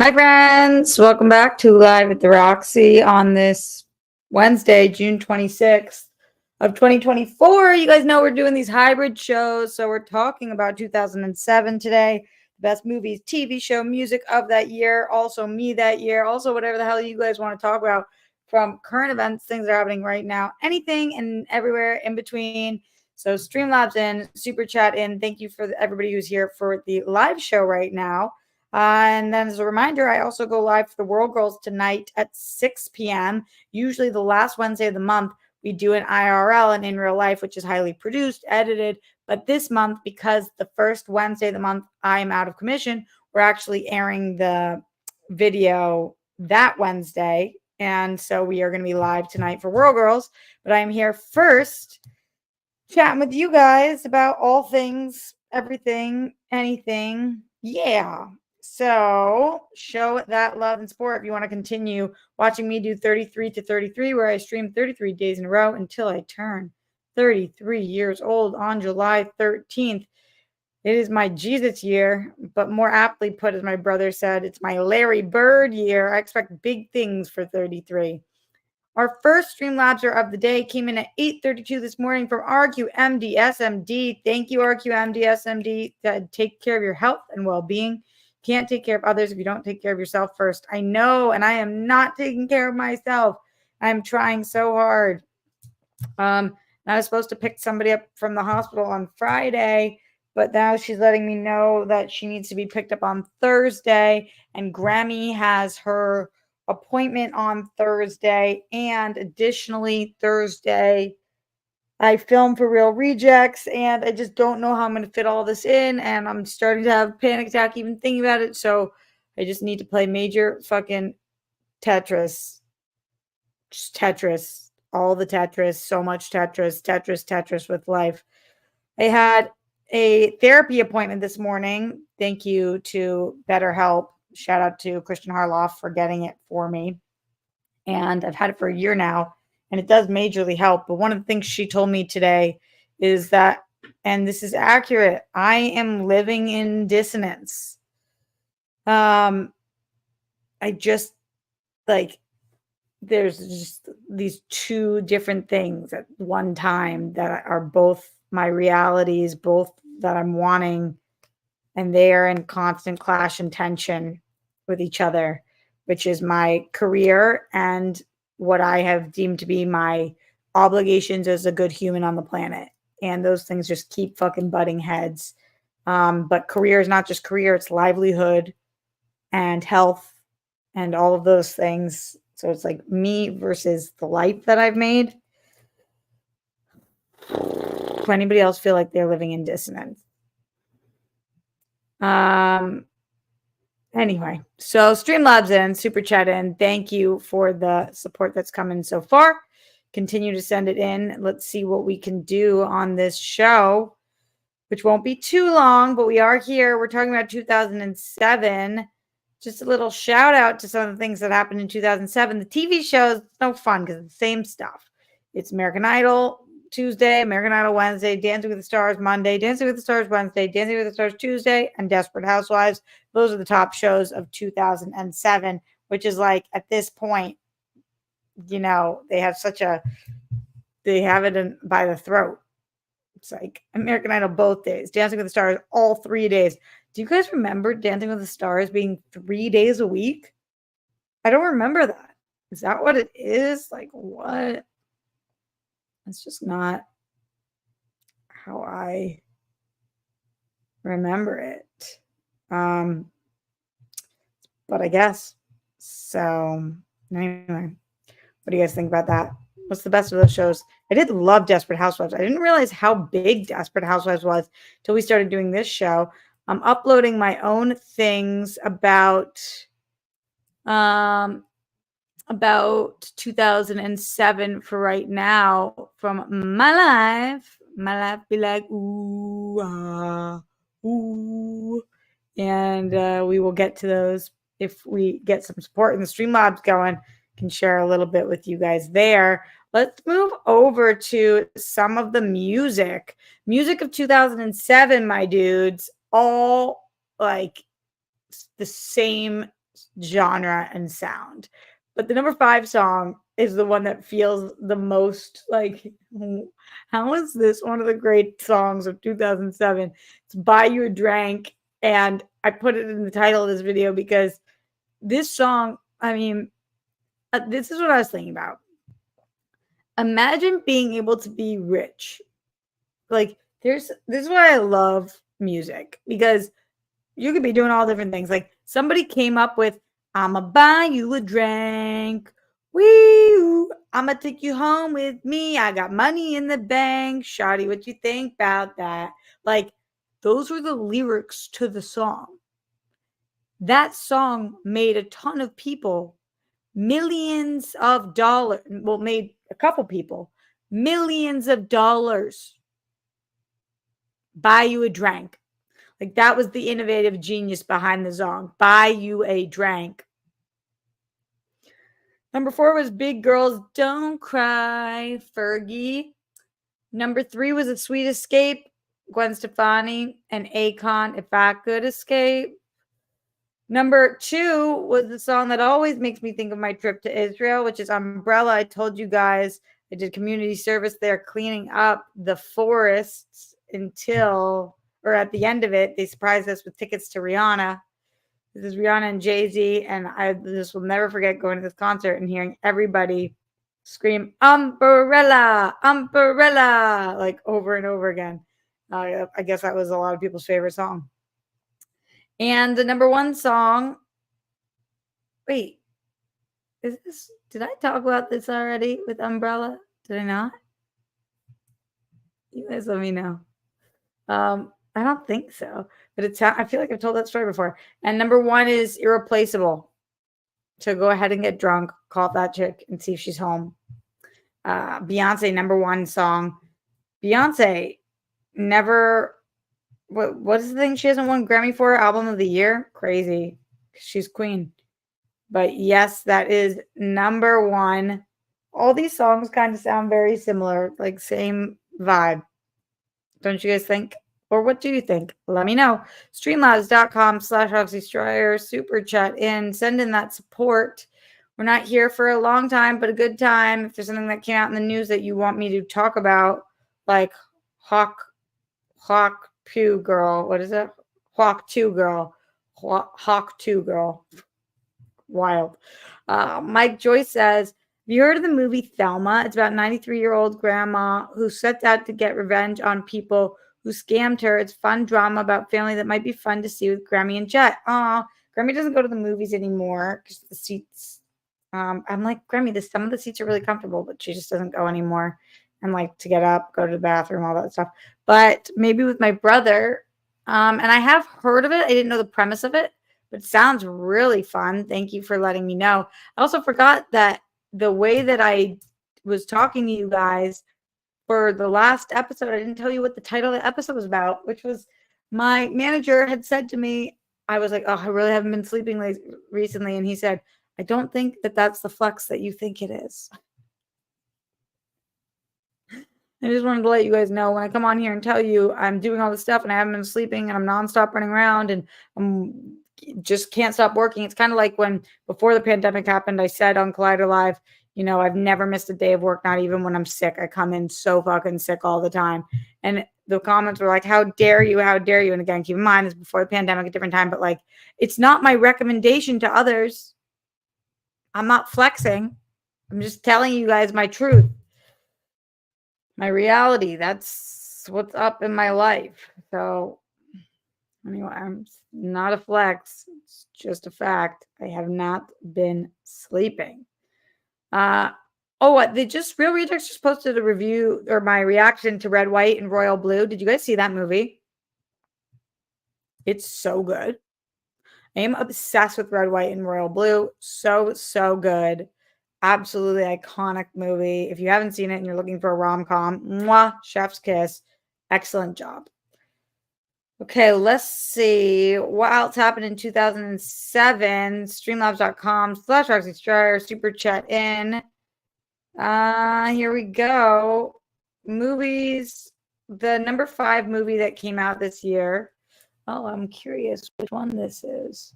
Hi, friends. Welcome back to Live at the Roxy on this Wednesday, June 26th of 2024. You guys know we're doing these hybrid shows. So we're talking about 2007 today, the best movies, TV show, music of that year, also me that year, also whatever the hell you guys want to talk about from current events, things that are happening right now, anything and everywhere in between. So Streamlabs in, Super Chat in. Thank you for everybody who's here for the live show right now. And then as a reminder, I also go live for the World Girls tonight at 6 p.m. Usually the last Wednesday of the month, we do an IRL and in real life, which is highly produced, edited. But this month, because the first Wednesday of the month, I'm out of commission, we're actually airing the video that Wednesday. And so we are going to be live tonight for World Girls. But I'm here first chatting with you guys about all things, everything, anything. Yeah. So show that love and support if you want to continue watching me do 33 to 33, where I stream 33 days in a row until I turn 33 years old on July 13th. It is my Jesus year, but more aptly put, as my brother said, it's my Larry Bird year. I expect big things for 33. Our first Streamlabser of the day came in at 8:32 this morning from RQMDSMD. Thank you, RQMDSMD. Take care of your health and well-being. Can't take care of others if you don't take care of yourself first. I know, and I am not taking care of myself. I'm trying so hard. I was supposed to pick somebody up from the hospital on Friday, but now she's letting me know that she needs to be picked up on Thursday, and Grammy has her appointment on Thursday, and additionally Thursday I film for Real Rejects, and I just don't know how I'm going to fit all this in, and I'm starting to have a panic attack even thinking about it. So I just need to play major fucking Tetris. Just Tetris, all the Tetris, so much Tetris with life. I had a therapy appointment this morning. Thank you to BetterHelp. Shout out to Christian Harloff for getting it for me. And I've had it for a year now, and it does majorly help. But one of the things she told me today is that, and this is accurate, I am living in dissonance. I just there's just these two different things at one time that are both my realities, both that I'm wanting, and they are in constant clash and tension with each other, which is my career and what I have deemed to be my obligations as a good human on the planet. And those things just keep fucking butting heads. But career is not just career, it's livelihood and health and all of those things. So it's like me versus the life that I've made. Does anybody else feel like they're living in dissonance? Anyway, so Streamlabs in, Super Chat in. Thank you for the support that's come in so far. Continue to send it in. Let's see what we can do on this show, which won't be too long, but we are here. We're talking about 2007. Just a little shout out to some of the things that happened in 2007. The TV shows, no fun because it's the same stuff. It's American Idol Tuesday, American Idol Wednesday, Dancing with the Stars Monday, Dancing with the Stars Wednesday, Dancing with the Stars Tuesday, and Desperate Housewives. Those are the top shows of 2007, which is like at this point, you know, they have it by the throat. It's like American Idol both days, Dancing with the Stars all 3 days. Do you guys remember Dancing with the Stars being 3 days a week? I don't remember that. Is that what it is? Like, what? It's just not how I remember it. But I guess. So, anyway, what do you guys think about that? What's the best of those shows? I did love Desperate Housewives. I didn't realize how big Desperate Housewives was until we started doing this show. I'm uploading my own things about 2007 for right now from my life. My life be like, ooh, ooh. And we will get to those if we get some support in the Streamlabs going. Can share a little bit with you guys there. Let's move over to some of the music of 2007, my dudes. All like the same genre and sound. But the number 5 song is the one that feels the most like, how is this one of the great songs of 2007? It's Buy You a Drink. And I put it in the title of this video because this song, I mean, this is what I was thinking about. Imagine being able to be rich. Like, this is why I love music, because you could be doing all different things. Like, somebody came up with, I'ma buy you a drink. Wee, I'ma take you home with me. I got money in the bank. Shawty, what you think about that? Like, those were the lyrics to the song. That song made a ton of people millions of dollars. Well, made a couple people millions of dollars. Buy you a drink. Like, that was the innovative genius behind the song. Buy you a drink. Number 4 was Big Girls Don't Cry, Fergie. Number 3 was A Sweet Escape, Gwen Stefani and Akon, If I Could Escape. Number 2 was the song that always makes me think of my trip to Israel, which is Umbrella. I told you guys I did community service there cleaning up the forests until, or at the end of it, they surprised us with tickets to Rihanna. This is Rihanna and Jay-Z, and I just will never forget going to this concert and hearing everybody scream, Umbrella, Umbrella, like over and over again. I guess that was a lot of people's favorite song. And the number 1 song, wait, did I talk about this already with Umbrella? Did I not? You guys let me know. I don't think so, but I feel like I've told that story before. And number 1 is Irreplaceable. So go ahead and get drunk, call up that chick and see if she's home. Beyonce, number 1 song. Beyonce never, what is the thing she hasn't won Grammy for? Album of the Year? Crazy. She's queen. But yes, that is number 1. All these songs kind of sound very similar, like same vibe. Don't you guys think? Or what do you think? Let me know. Streamlabs.com/RoxyStryer. Super chat in. Send in that support. We're not here for a long time, but a good time. If there's something that came out in the news that you want me to talk about, like Hawk 2 girl. What is it? Hawk 2 girl. Hawk 2 girl. Wild. Mike Joyce says, have you heard of the movie Thelma? It's about 93-year-old grandma who sets out to get revenge on people who scammed her. It's fun drama about family that might be fun to see with Grammy and Jet. Aw, Grammy doesn't go to the movies anymore because the seats, I'm like, Grammy, some of the seats are really comfortable, but she just doesn't go anymore. And like to get up, go to the bathroom, all that stuff. But maybe with my brother, and I have heard of it. I didn't know the premise of it, but it sounds really fun. Thank you for letting me know. I also forgot that the way that I was talking to you guys for the last episode, I didn't tell you what the title of the episode was about, which was my manager had said to me, I was like, oh, I really haven't been sleeping recently. And he said, I don't think that that's the flex that you think it is. I just wanted to let you guys know when I come on here and tell you I'm doing all this stuff and I haven't been sleeping and I'm nonstop running around and I'm just can't stop working. It's kind of like when before the pandemic happened, I said on Collider Live, you know, I've never missed a day of work, not even when I'm sick. I come in so fucking sick all the time. And the comments were like, how dare you? How dare you? And again, keep in mind, it's before the pandemic, a different time, but like, it's not my recommendation to others. I'm not flexing. I'm just telling you guys my truth. My reality. That's what's up in my life. So anyway, I'm not a flex. It's just a fact. I have not been sleeping. What? Real Rejects just posted a review or my reaction to Red, White, and Royal Blue. Did you guys see that movie? It's so good. I am obsessed with Red, White, and Royal Blue. So good. Absolutely iconic movie. If you haven't seen it and you're looking for a rom-com, mwah, chef's kiss. Excellent job. Okay, let's see what else happened in 2007. Streamlabs.com/RoxyStryer. Super chat in. Here we go. Movies. The number 5 movie that came out this year. Oh, I'm curious which one this is.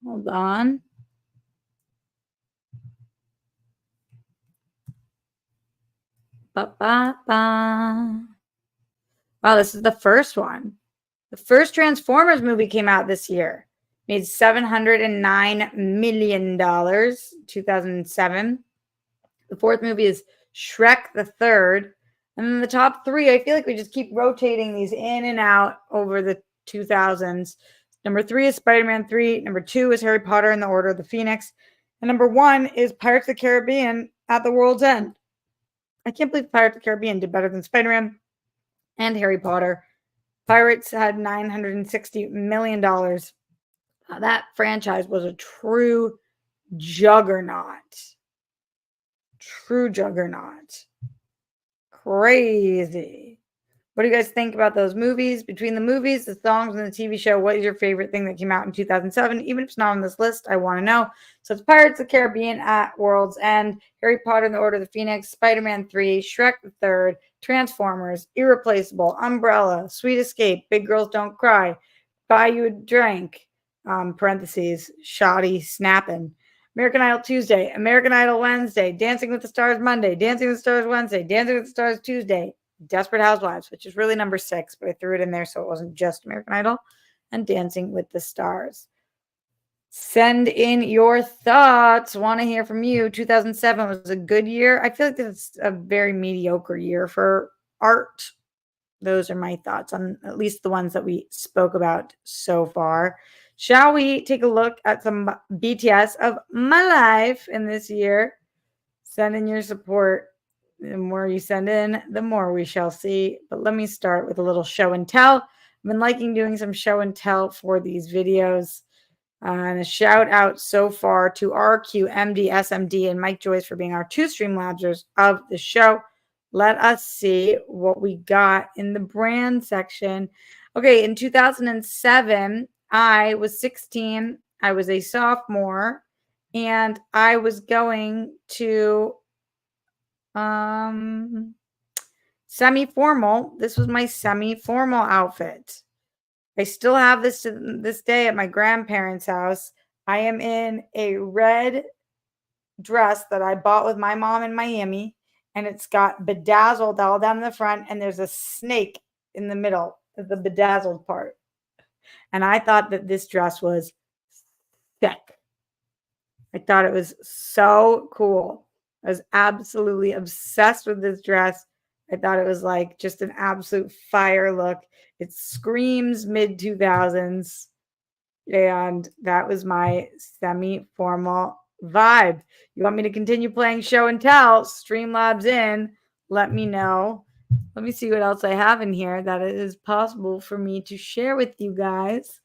Hold on. Ba-ba-ba. Wow, this is the first one. The first Transformers movie came out this year. Made $709 million, 2007. The fourth movie is Shrek the Third. And then the top three, I feel like we just keep rotating these in and out over the 2000s. Number 3 is Spider-Man 3. Number 2 is Harry Potter and the Order of the Phoenix. And number 1 is Pirates of the Caribbean at the World's End. I can't believe Pirates of the Caribbean did better than Spider-Man and Harry Potter. Pirates had $960 million. That franchise was a true juggernaut. True juggernaut. Crazy. What do you guys think about those movies? Between the movies, the songs, and the TV show, what is your favorite thing that came out in 2007? Even if it's not on this list, I want to know. So it's Pirates of the Caribbean at World's End, Harry Potter and the Order of the Phoenix, Spider-Man 3, Shrek the Third, Transformers, Irreplaceable, Umbrella, Sweet Escape, Big Girls Don't Cry, Buy You a Drink, parentheses, Shoddy Snappin', American Idol Tuesday, American Idol Wednesday, Dancing with the Stars Monday, Dancing with the Stars Wednesday, Dancing with the Stars Tuesday, Desperate Housewives, which is really number 6, but I threw it in there so it wasn't just American Idol, and Dancing with the Stars. Send in your thoughts. Want to hear from you. 2007 was a good year. I feel like this is a very mediocre year for art. Those are my thoughts on at least the ones that we spoke about so far. Shall we take a look at some BTS of my life in this year? Send in your support. The more you send in, the more we shall see. But let me start with a little show and tell. I've been liking doing some show and tell for these videos. And a shout out so far to RQ, MD, SMD, and Mike Joyce for being our 2 Streamlabsers of the show. Let us see what we got in the brand section. Okay, in 2007, I was 16. I was a sophomore, and I was going to semi-formal. This was my semi-formal outfit. I still have this to this day at my grandparents' house. I am in a red dress that I bought with my mom in Miami, and it's got bedazzled all down the front, and there's a snake in the middle of the bedazzled part. And I thought that this dress was sick. I thought it was so cool. I was absolutely obsessed with this dress. I thought it was like just an absolute fire look. It screams mid 2000s. And that was my semi-formal vibe. You want me to continue playing show and tell? Streamlabs in. Let me know. Let me see what else I have in here that it is possible for me to share with you guys.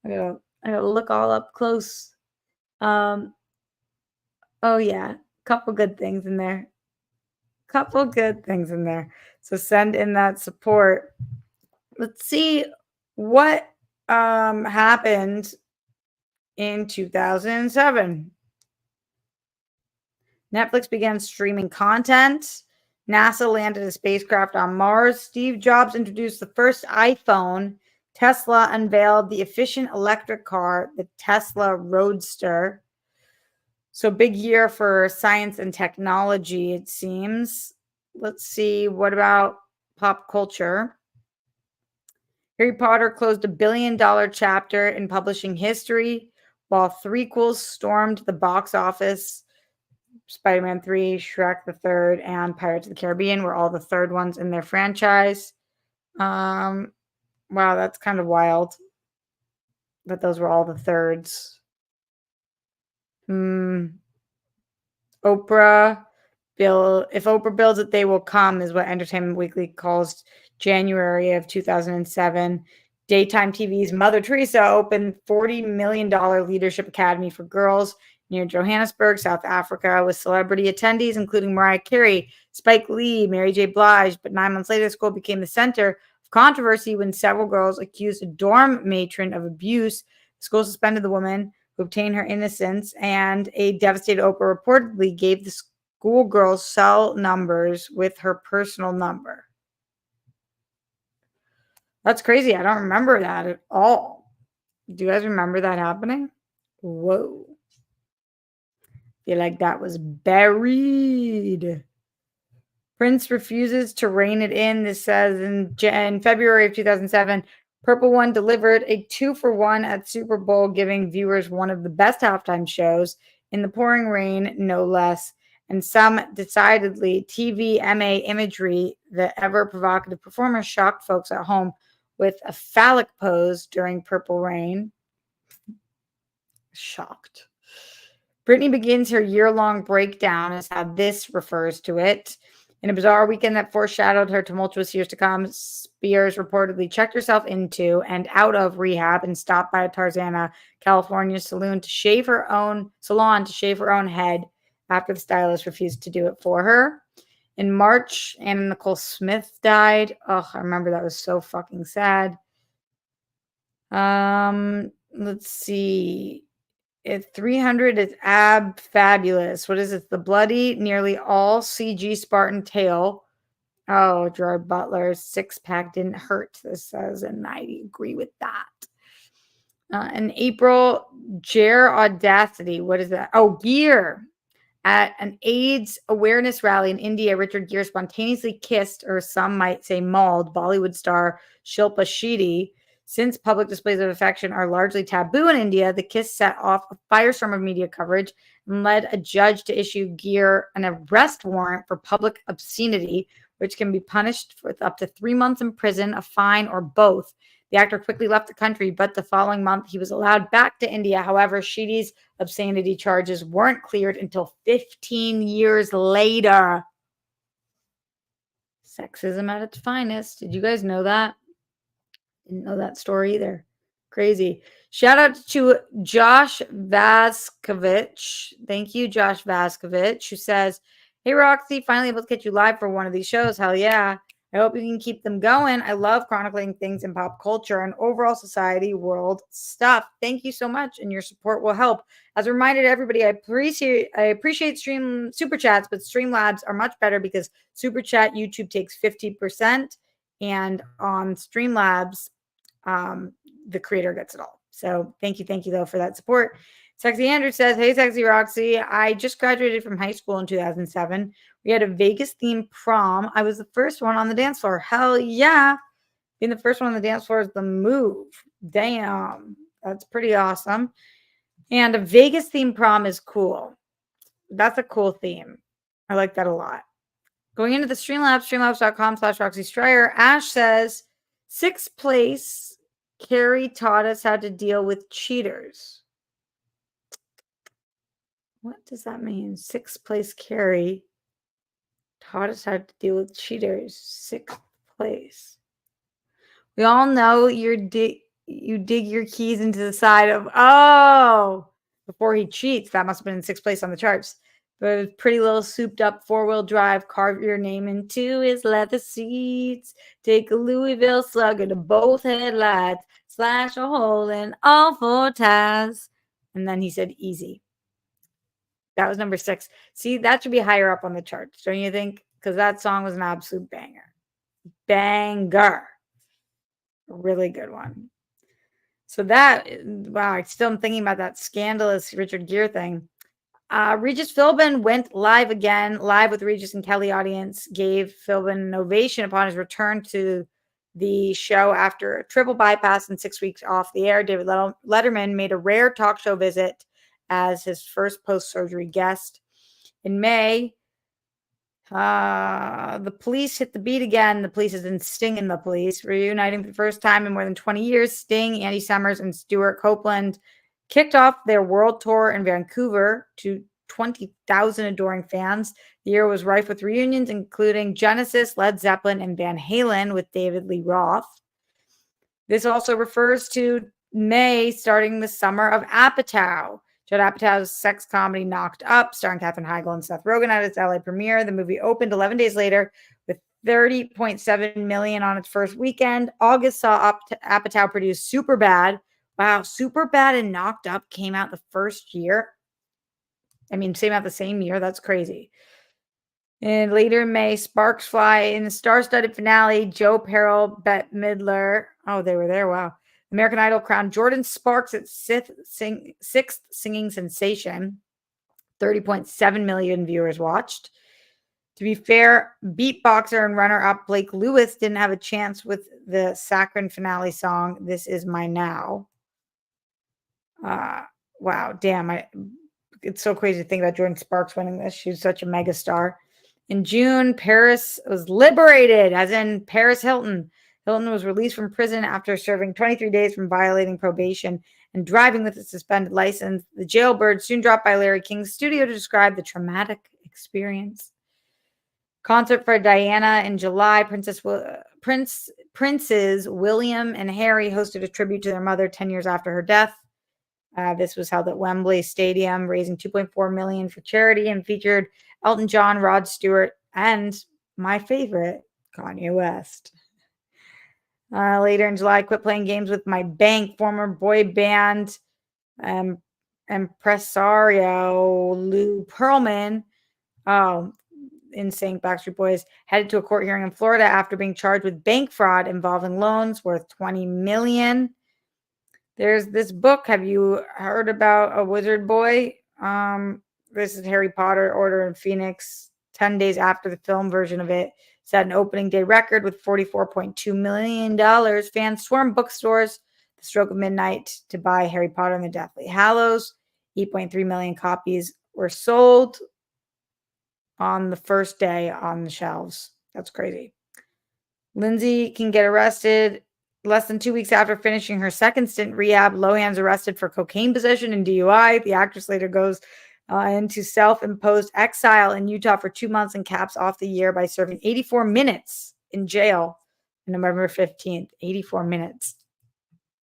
I gotta look all up close. Oh yeah, couple good things in there. Couple good things in there. So send in that support. Let's see what happened in 2007. Netflix began streaming content. NASA landed a spacecraft on Mars. Steve Jobs introduced the first iPhone. Tesla unveiled the efficient electric car, the Tesla Roadster. So big year for science and technology, it seems. Let's see. What about pop culture? Harry Potter closed $1 billion chapter in publishing history, while threequels stormed the box office. Spider-Man 3, Shrek the Third, and Pirates of the Caribbean were all the third ones in their franchise. Wow, that's kind of wild that those were all the thirds. Oprah if Oprah builds it, they will come, is what Entertainment Weekly calls January of 2007. Daytime TV's Mother Teresa opened $40 million leadership academy for girls near Johannesburg, South Africa, with celebrity attendees, including Mariah Carey, Spike Lee, Mary J. Blige. But 9 months later, the school became the center of controversy when several girls accused a dorm matron of abuse. The school suspended the woman who obtained her innocence, and a devastated Oprah reportedly gave the schoolgirls cell numbers with her personal number. That's crazy. I don't remember that at all. Do you guys remember that happening? Whoa. Feel like that was buried. Prince refuses to rein it in. This says in February of 2007, Purple One delivered a 2-for-1 at Super Bowl, giving viewers one of the best halftime shows in the pouring rain, no less. And some decidedly TVMA imagery, the ever provocative performer shocked folks at home with a phallic pose during Purple Rain. Shocked. Britney begins her year-long breakdown, is how this refers to it. In a bizarre weekend that foreshadowed her tumultuous years to come, Spears reportedly checked herself into and out of rehab and stopped by a Tarzana, California salon to shave her own head after the stylist refused to do it for her. In March, Anna Nicole Smith died. Oh, I remember that was so fucking sad. Let's see. At 300 is Ab Fabulous. What is it? The bloody, nearly all CG Spartan tail. Oh, Gerard Butler's six-pack didn't hurt, this says, and I agree with that. In April, Jer Audacity. What is that? Oh, Gear. At an AIDS awareness rally in India, Richard Gere spontaneously kissed, or some might say mauled, Bollywood star Shilpa Shetty. Since public displays of affection are largely taboo in India, the kiss set off a firestorm of media coverage and led a judge to issue Gere an arrest warrant for public obscenity, which can be punished with up to 3 months in prison, a fine, or both. The actor quickly left the country, but the following month he was allowed back to India. However, Shetty's obscenity charges weren't cleared until 15 years later. Sexism at its finest. Did you guys know that? Didn't know that story either. Crazy. Shout out to Josh Vaskovich. Thank you, Josh Vaskovich, who says, "Hey, Roxy, finally able to get you live for one of these shows. Hell yeah. I hope you can keep them going. I love chronicling things in pop culture and overall society, world stuff. Thank you so much, and your support will help. As a reminder to everybody, I appreciate Stream Super Chats, but Streamlabs are much better because Super Chat YouTube takes 50%, and on Streamlabs, the creator gets it all. So thank you though for that support." Sexy Andrew says, "Hey, Sexy Roxy, I just graduated from high school in 2007. We had a Vegas themed prom. I was the first one on the dance floor." Hell yeah. Being the first one on the dance floor is the move. Damn. That's pretty awesome. And a Vegas themed prom is cool. That's a cool theme. I like that a lot. Going into the Streamlabs, streamlabs.com/Roxy Stryer, Ash says, "6th place, Carrie taught us how to deal with cheaters." What does that mean? 6th place, Carrie taught us how to deal with cheaters. 6th place. We all know you dig your keys into the side of, before he cheats. That must have been in 6th place on the charts. But pretty little souped up 4-wheel drive, carve your name into his leather seats, take a Louisville Slugger to both headlights, slash a hole in all 4 tires. And then he said easy. That was number 6. See, that should be higher up on the charts, don't you think? Because that song was an absolute banger. Banger. A really good one. So that, wow, I still am thinking about that scandalous Richard Gere thing. Regis Philbin went live again, live with Regis and Kelly audience, gave Philbin an ovation upon his return to the show after a triple bypass and 6 weeks off the air. David Letterman made a rare talk show visit as his first post-surgery guest. In May, the Police hit the beat again. The Police is in Sting and the Police, reuniting for the first time in more than 20 years. Sting, Andy Summers, and Stuart Copeland kicked off their world tour in Vancouver to 20,000 adoring fans. The year was rife with reunions, including Genesis, Led Zeppelin, and Van Halen with David Lee Roth. This also refers to May starting the summer of Apatow. Judd Apatow's sex comedy Knocked Up, starring Katherine Heigl and Seth Rogen at its LA premiere. The movie opened 11 days later with $30.7 million on its first weekend. August saw Apatow produce Superbad. Wow, Superbad and Knocked Up came out the first year. I mean, came out the same year. That's crazy. And later in May, Sparks Fly in the star-studded finale. Joe Perrell, Bette Midler. Oh, they were there. Wow. American Idol crowned Jordan Sparks its sixth singing sensation. 30.7 million viewers watched. To be fair, beatboxer and runner-up Blake Lewis didn't have a chance with the saccharine finale song, This Is My Now. Wow, damn. It's so crazy to think about Jordan Sparks winning this. She's such a megastar. In June, Paris was liberated, as in Paris Hilton. Hilton was released from prison after serving 23 days from violating probation and driving with a suspended license. The jailbird soon dropped by Larry King's studio to describe the traumatic experience. Concert for Diana in July. Princes William and Harry hosted a tribute to their mother 10 years after her death. This was held at Wembley Stadium, raising $2.4 million for charity, and featured Elton John, Rod Stewart, and my favorite, Kanye West. Later in July, quit playing games with my bank. Former boy band impresario Lou Pearlman, NSYNC, Backstreet Boys, headed to a court hearing in Florida after being charged with bank fraud involving loans worth $20 million. There's this book. Have you heard about A Wizard Boy? This is Harry Potter, Order in Phoenix. 10 days after the film version of it set an opening day record with $44.2 million. Fans swarmed bookstores the stroke of midnight to buy Harry Potter and the Deathly Hallows. 8.3 million copies were sold on the first day on the shelves. That's crazy. Lindsay can get arrested. Less than 2 weeks after finishing her second stint in rehab, Lohan's arrested for cocaine possession and DUI. The actress later goes into self-imposed exile in Utah for 2 months and caps off the year by serving 84 minutes in jail on November 15th. 84 minutes.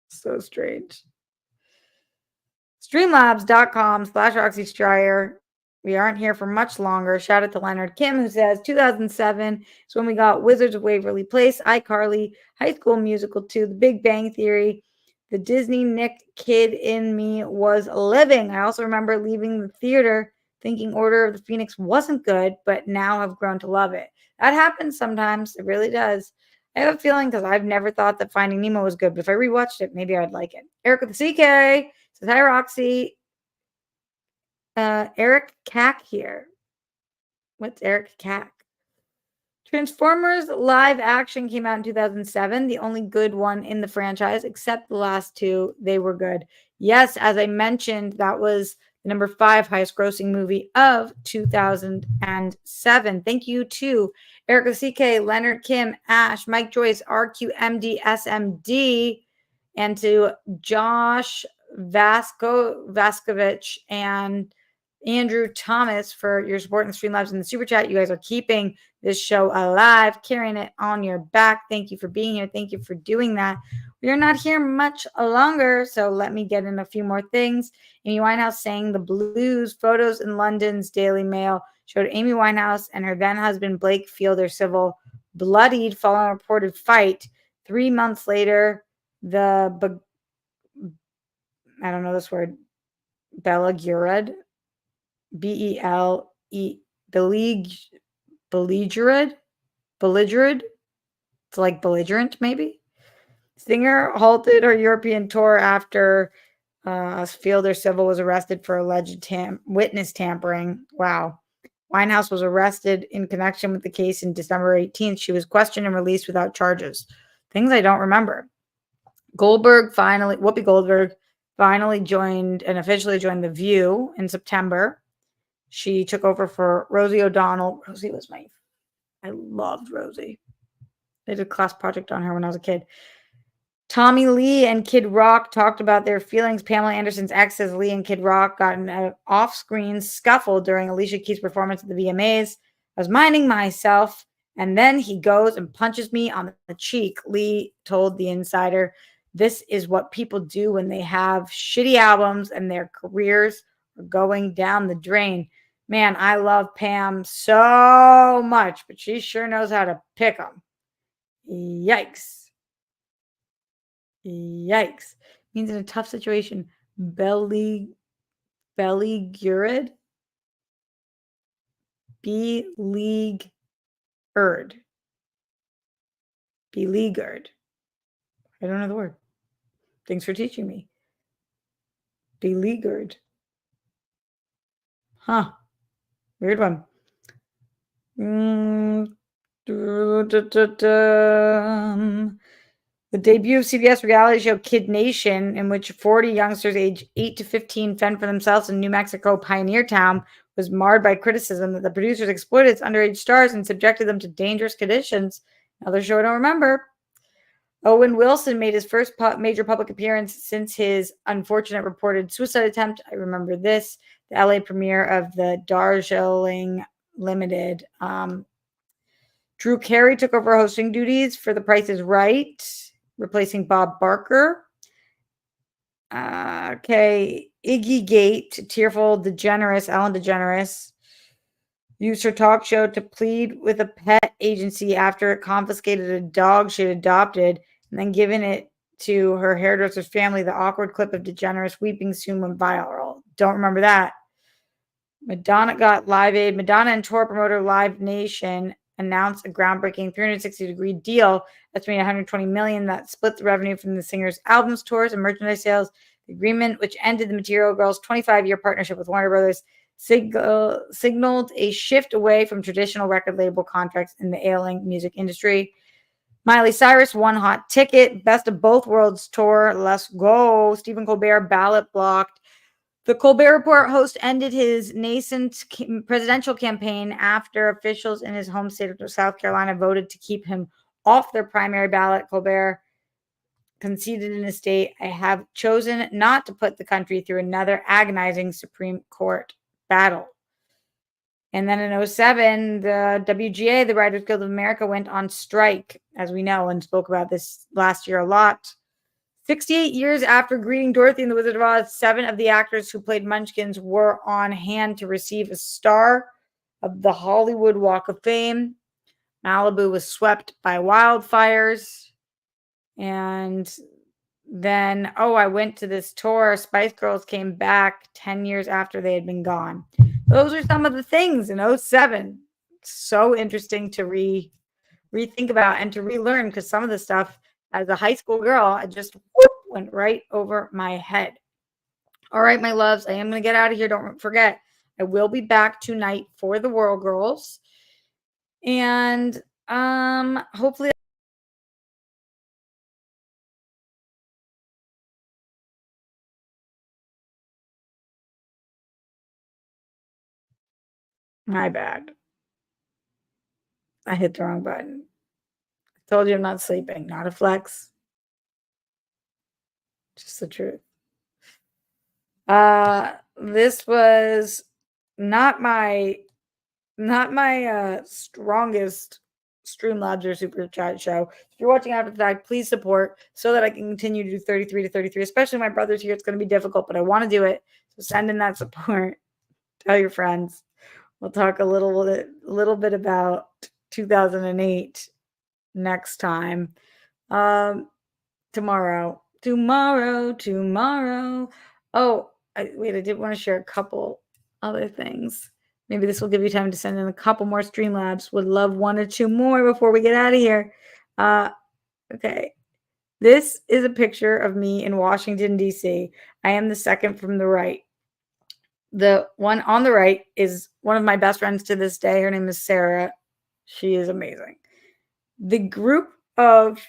So strange. Streamlabs.com/Roxy Stryer. We aren't here for much longer. Shout out to Leonard Kim, who says 2007 is when we got Wizards of Waverly Place, iCarly, High School Musical 2, The Big Bang Theory. The Disney Nick kid in me was living. I also remember leaving the theater thinking Order of the Phoenix wasn't good, but now have grown to love it. That happens sometimes. It really does. I have a feeling because I've never thought that Finding Nemo was good, but if I rewatched it, maybe I'd like it. Eric with the CK says, hi, Roxy. Eric Cack here. What's Eric Cack? Transformers live action came out in 2007, the only good one in the franchise, except the last two. They were good. Yes, as I mentioned, that was the number 5 highest grossing movie of 2007. Thank you to Erica CK, Leonard Kim, Ash, Mike Joyce, RQMD, SMD, and to Josh Vaskovich and Andrew Thomas for your support in the Streamlabs and the Super Chat. You guys are keeping this show alive, carrying it on your back. Thank you for being here. Thank you for doing that. We are not here much longer, so let me get in a few more things. Amy Winehouse sang the blues. Photos in London's Daily Mail showed Amy Winehouse and her then-husband Blake Fielder Civil bloodied following a reported fight. 3 months later, the I don't know this word, Belagurad, B-E-L-E, belligerent. It's like belligerent, maybe. Singer halted her European tour after Fielder Civil was arrested for alleged witness tampering. Wow. Winehouse was arrested in connection with the case in December 18th. She was questioned and released without charges. Things I don't remember. Whoopi Goldberg finally officially joined The View in September. She took over for Rosie O'Donnell. I loved Rosie. I did a class project on her when I was a kid. Tommy Lee and Kid Rock talked about their feelings. Pamela Anderson's ex says Lee and Kid Rock got in an off-screen scuffle during Alicia Keys' performance at the VMAs. I was minding myself, and then he goes and punches me on the cheek, Lee told The Insider. This is what people do when they have shitty albums and their careers are going down the drain. Man, I love Pam so much, but she sure knows how to pick them. Yikes. Means in a tough situation. Beleaguered. Beleaguered. I don't know the word. Thanks for teaching me. Beleaguered. Huh. Weird one. The debut of CBS reality show Kid Nation, in which 40 youngsters aged 8 to 15 fend for themselves in New Mexico pioneer town, was marred by criticism that the producers exploited its underage stars and subjected them to dangerous conditions. Another show I don't remember. Owen Wilson made his first major public appearance since his unfortunate reported suicide attempt. I remember this. The LA premiere of the Darjeeling Limited. Drew Carey took over hosting duties for The Price is Right, replacing Bob Barker. Okay, Iggy Gate, tearful DeGeneres, Ellen DeGeneres, used her talk show to plead with a pet agency after it confiscated a dog she had adopted and then given it to her hairdresser's family. The awkward clip of DeGeneres weeping soon went viral. Don't remember that. Madonna got Live Aid. Madonna and tour promoter Live Nation announced a groundbreaking 360-degree deal, estimated 120 million, that split the revenue from the singer's albums, tours, and merchandise sales. The agreement, which ended the Material Girls' 25-year partnership with Warner Brothers, signaled a shift away from traditional record label contracts in the ailing music industry. Miley Cyrus won Hot Ticket, Best of Both Worlds tour. Let's go. Stephen Colbert ballot blocked. The Colbert Report host ended his nascent presidential campaign after officials in his home state of South Carolina voted to keep him off their primary ballot. Colbert conceded in his state, I have chosen not to put the country through another agonizing Supreme Court battle. And then in 2007, the WGA, the Writers Guild of America, went on strike, as we know, and spoke about this last year a lot. 68 years after greeting Dorothy and the Wizard of Oz, 7 of the actors who played Munchkins were on hand to receive a star of the Hollywood Walk of Fame. Malibu was swept by wildfires. And then, I went to this tour. Spice Girls came back 10 years after they had been gone. Those are some of the things in 2007. So interesting to rethink about and to relearn, because some of the stuff as a high school girl, I just went right over my head. All right, my loves, I am going to get out of here. Don't forget, I will be back tonight for the World Girls. And hopefully my bad. I hit the wrong button. I told you I'm not sleeping. Not a flex. Just the truth. This was not my strongest Streamlabs or Super Chat show. If you're watching after the fact, please support so that I can continue to do 33 to 33, especially my brother's here. It's going to be difficult, but I want to do it. So send in that support. Tell your friends. We'll talk a little bit about 2008 next time. Tomorrow. Oh, I did want to share a couple other things. Maybe this will give you time to send in a couple more Streamlabs. Would love 1 or 2 more before we get out of here. Okay. This is a picture of me in Washington, D.C. I am the second from the right. The one on the right is one of my best friends to this day. Her name is Sarah. She is amazing. The group of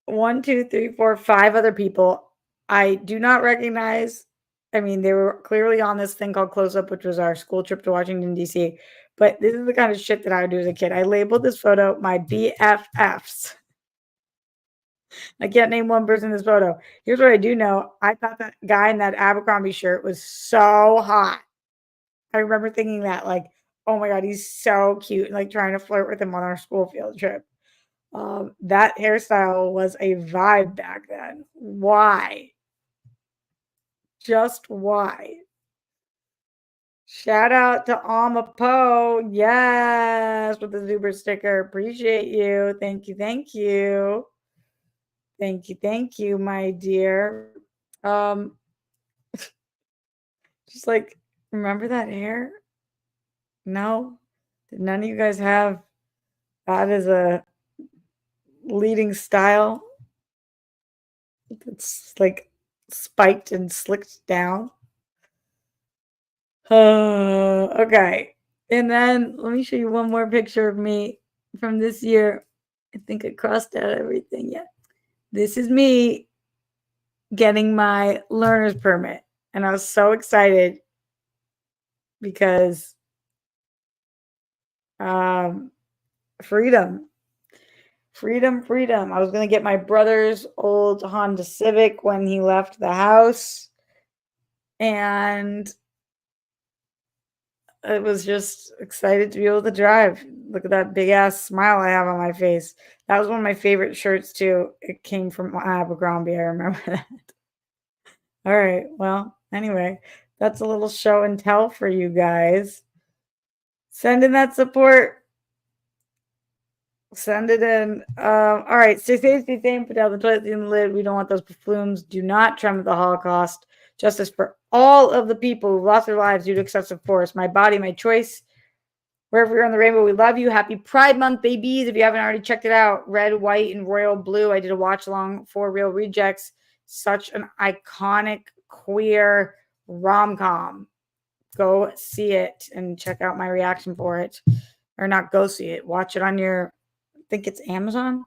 1, 2, 3, 4, 5 other people I do not recognize. I mean, they were clearly on this thing called Close Up, which was our school trip to Washington, D.C. But this is the kind of shit that I would do as a kid. I labeled this photo my BFFs. I can't name one person in this photo. Here's what I do know. I thought that guy in that Abercrombie shirt was so hot. I remember thinking that, like, oh my God, he's so cute. And like trying to flirt with him on our school field trip. That hairstyle was a vibe back then. Why? Just why? Shout out to Alma Poe. Yes, with the super sticker. Appreciate you. Thank you. Thank you. Thank you. Thank you, my dear. Just like, remember that hair? No? Did none of you guys have that as a leading style? It's like spiked and slicked down. Okay. And then let me show you one more picture of me from this year. I think I crossed out everything. Yeah. This is me getting my learner's permit. And I was so excited because freedom. Freedom. I was going to get my brother's old Honda Civic when he left the house. And I was just excited to be able to drive. Look at that big ass smile I have on my face. That was one of my favorite shirts too. It came from Abercrombie. I remember that. All right. Well, anyway, that's a little show and tell for you guys. Send in that support. Send it in. All right. Stay safe, stay sane. Put down the toilet in the lid. We don't want those plumes. Do not tremble the Holocaust. Justice for all of the people who lost their lives due to excessive force. My body, my choice. Wherever you're on the rainbow, we love you. Happy Pride Month, babies. If you haven't already checked it out, red, white, and royal blue. I did a watch along for Real Rejects. Such an iconic queer rom-com. Go see it and check out my reaction for it. Or not go see it. Watch it on your, I think it's Amazon.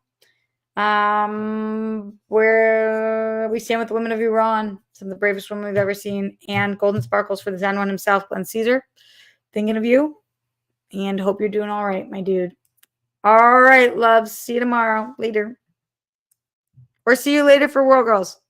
Where We Stand with the Women of Iran. Some of the bravest women we've ever seen. And Golden Sparkles for the Zen one himself, Glenn Caesar. Thinking of you. And hope you're doing all right, my dude. All right, loves. See you tomorrow. Later. Or see you later for World Girls.